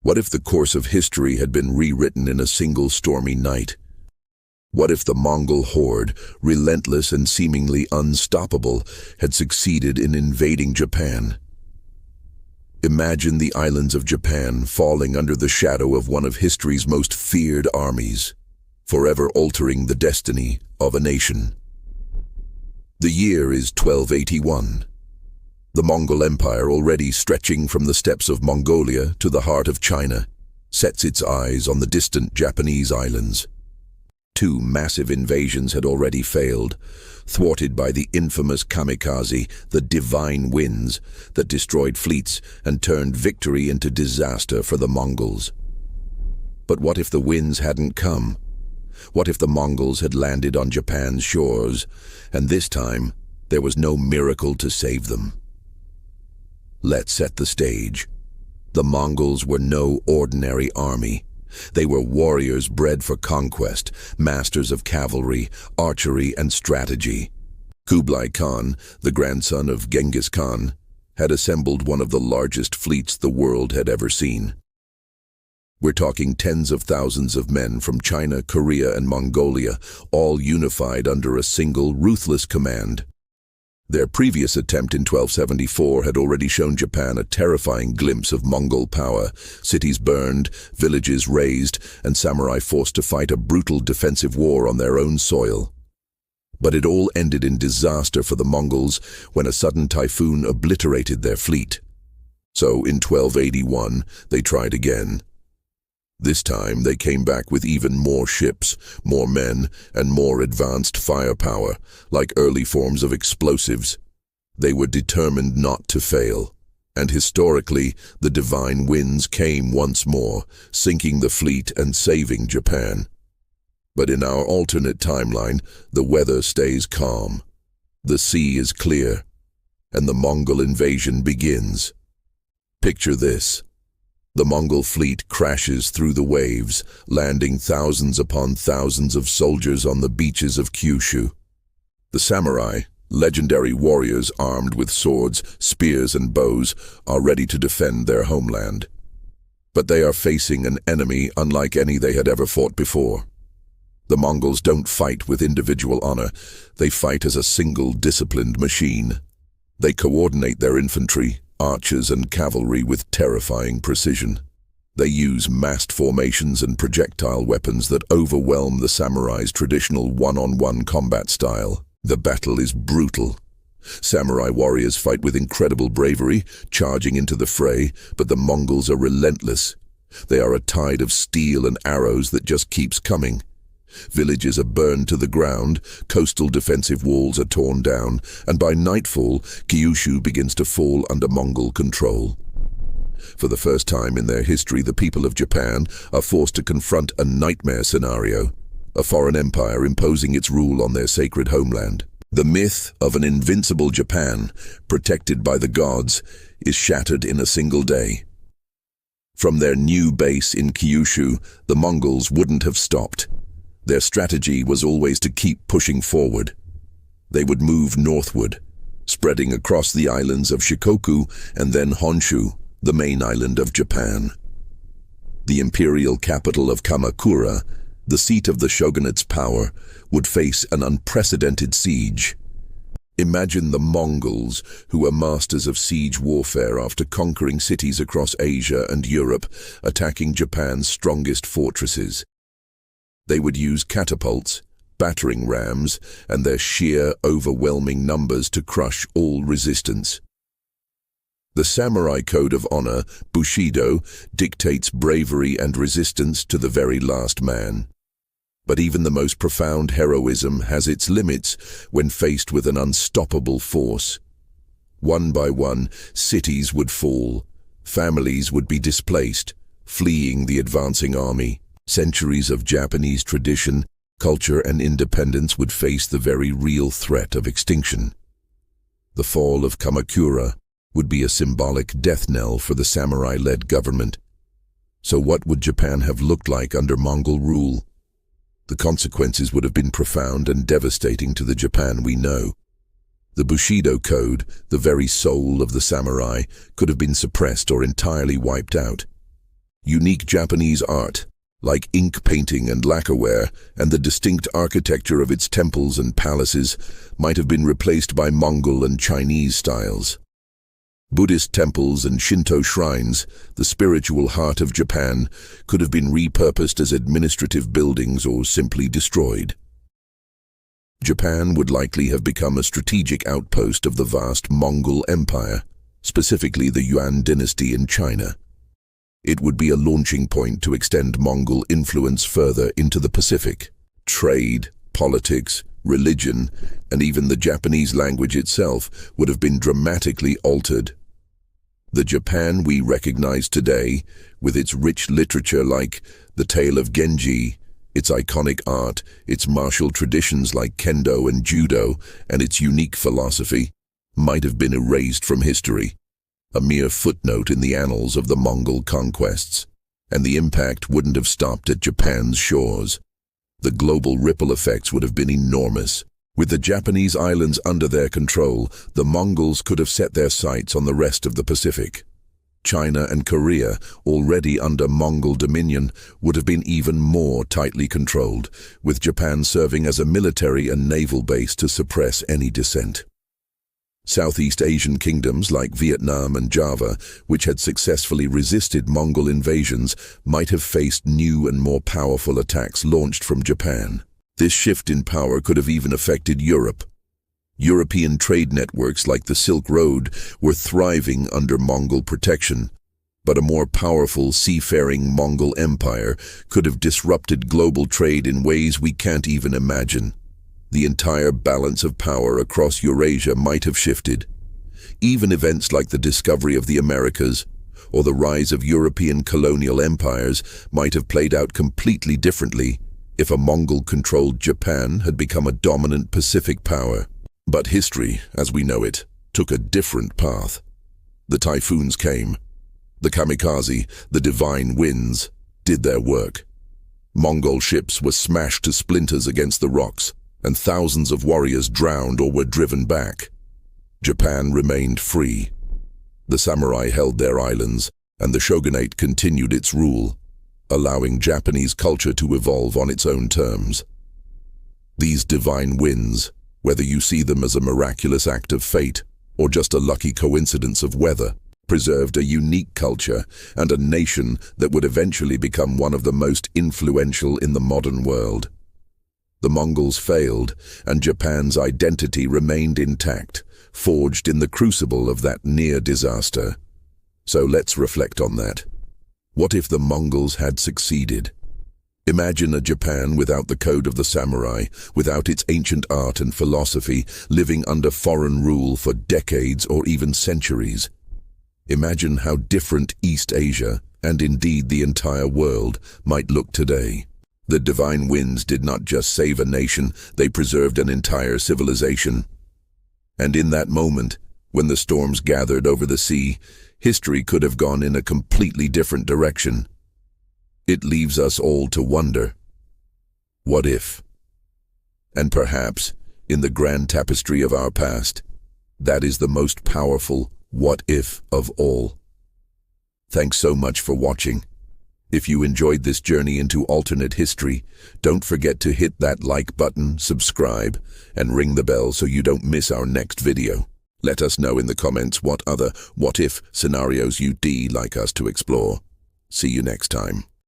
What if the course of history had been rewritten in a single stormy night? What if the Mongol horde, relentless and seemingly unstoppable, had succeeded in invading Japan? Imagine the islands of Japan falling under the shadow of one of history's most feared armies, forever altering the destiny of a nation. The year is 1281. The Mongol Empire, already stretching from the steppes of Mongolia to the heart of China, sets its eyes on the distant Japanese islands. Two massive invasions had already failed, thwarted by the infamous kamikaze, the divine winds, that destroyed fleets and turned victory into disaster for the Mongols. But what if the winds hadn't come? What if the Mongols had landed on Japan's shores, and this time there was no miracle to save them? Let's set the stage. The Mongols were no ordinary army. They were warriors bred for conquest, masters of cavalry, archery, and strategy. Kublai Khan, the grandson of Genghis Khan, had assembled one of the largest fleets the world had ever seen. We're talking tens of thousands of men from China, Korea, and Mongolia, all unified under a single, ruthless command. Their previous attempt in 1274 had already shown Japan a terrifying glimpse of Mongol power, cities burned, villages razed, and samurai forced to fight a brutal defensive war on their own soil. But it all ended in disaster for the Mongols when a sudden typhoon obliterated their fleet. So in 1281, they tried again. This time they came back with even more ships, more men, and more advanced firepower, like early forms of explosives. They were determined not to fail, and historically the divine winds came once more, sinking the fleet and saving Japan. But in our alternate timeline, the weather stays calm. The sea is clear, and the Mongol invasion begins. Picture this. The Mongol fleet crashes through the waves, landing thousands upon thousands of soldiers on the beaches of Kyushu. The samurai, legendary warriors armed with swords, spears, and bows, are ready to defend their homeland. But they are facing an enemy unlike any they had ever fought before. The Mongols don't fight with individual honor. They fight as a single, disciplined machine. They coordinate their infantry, archers, and cavalry with terrifying precision. They use massed formations and projectile weapons that overwhelm the samurai's traditional one-on-one combat style. The battle is brutal. Samurai warriors fight with incredible bravery, charging into the fray, but the Mongols are relentless. They are a tide of steel and arrows that just keeps coming. Villages are burned to the ground, coastal defensive walls are torn down, and by nightfall, Kyushu begins to fall under Mongol control. For the first time in their history, the people of Japan are forced to confront a nightmare scenario, a foreign empire imposing its rule on their sacred homeland. The myth of an invincible Japan, protected by the gods, is shattered in a single day. From their new base in Kyushu, the Mongols wouldn't have stopped. Their strategy was always to keep pushing forward. They would move northward, spreading across the islands of Shikoku and then Honshu, the main island of Japan. The imperial capital of Kamakura, the seat of the shogunate's power, would face an unprecedented siege. Imagine the Mongols, who are masters of siege warfare after conquering cities across Asia and Europe, attacking Japan's strongest fortresses. They would use catapults, battering rams, and their sheer, overwhelming numbers to crush all resistance. The samurai code of honor, Bushido, dictates bravery and resistance to the very last man. But even the most profound heroism has its limits when faced with an unstoppable force. One by one, cities would fall, families would be displaced, fleeing the advancing army. Centuries of Japanese tradition, culture, and independence would face the very real threat of extinction. The fall of Kamakura would be a symbolic death knell for the samurai-led government. So what would Japan have looked like under Mongol rule? The consequences would have been profound and devastating to the Japan we know. The Bushido code, the very soul of the samurai, could have been suppressed or entirely wiped out. Unique Japanese art, like ink painting and lacquerware, and the distinct architecture of its temples and palaces might have been replaced by Mongol and Chinese styles. Buddhist temples and Shinto shrines, the spiritual heart of Japan, could have been repurposed as administrative buildings or simply destroyed. Japan would likely have become a strategic outpost of the vast Mongol Empire, specifically the Yuan dynasty in China. It would be a launching point to extend Mongol influence further into the Pacific. Trade, politics, religion, and even the Japanese language itself would have been dramatically altered. The Japan we recognize today, with its rich literature like The Tale of Genji, its iconic art, its martial traditions like kendo and judo, and its unique philosophy, might have been erased from history, a mere footnote in the annals of the Mongol conquests, and the impact wouldn't have stopped at Japan's shores. The global ripple effects would have been enormous. With the Japanese islands under their control, the Mongols could have set their sights on the rest of the Pacific. China and Korea, already under Mongol dominion, would have been even more tightly controlled, with Japan serving as a military and naval base to suppress any dissent. Southeast Asian kingdoms like Vietnam and Java, which had successfully resisted Mongol invasions, might have faced new and more powerful attacks launched from Japan. This shift in power could have even affected Europe. European trade networks like the Silk Road were thriving under Mongol protection, but a more powerful seafaring Mongol Empire could have disrupted global trade in ways we can't even imagine. The entire balance of power across Eurasia might have shifted. Even events like the discovery of the Americas or the rise of European colonial empires might have played out completely differently if a Mongol-controlled Japan had become a dominant Pacific power. But history, as we know it, took a different path. The typhoons came. The kamikaze, the divine winds, did their work. Mongol ships were smashed to splinters against the rocks, and thousands of warriors drowned or were driven back. Japan remained free. The samurai held their islands, and the shogunate continued its rule, allowing Japanese culture to evolve on its own terms. These divine winds, whether you see them as a miraculous act of fate or just a lucky coincidence of weather, preserved a unique culture and a nation that would eventually become one of the most influential in the modern world. The Mongols failed, and Japan's identity remained intact, forged in the crucible of that near disaster. So let's reflect on that. What if the Mongols had succeeded? Imagine a Japan without the code of the samurai, without its ancient art and philosophy, living under foreign rule for decades or even centuries. Imagine how different East Asia, and indeed the entire world, might look today. The divine winds did not just save a nation, they preserved an entire civilization. And in that moment, when the storms gathered over the sea, history could have gone in a completely different direction. It leaves us all to wonder, what if? And perhaps, in the grand tapestry of our past, that is the most powerful what if of all. Thanks so much for watching. If you enjoyed this journey into alternate history, don't forget to hit that like button, subscribe, and ring the bell so you don't miss our next video. Let us know in the comments what other what-if scenarios you'd like us to explore. See you next time.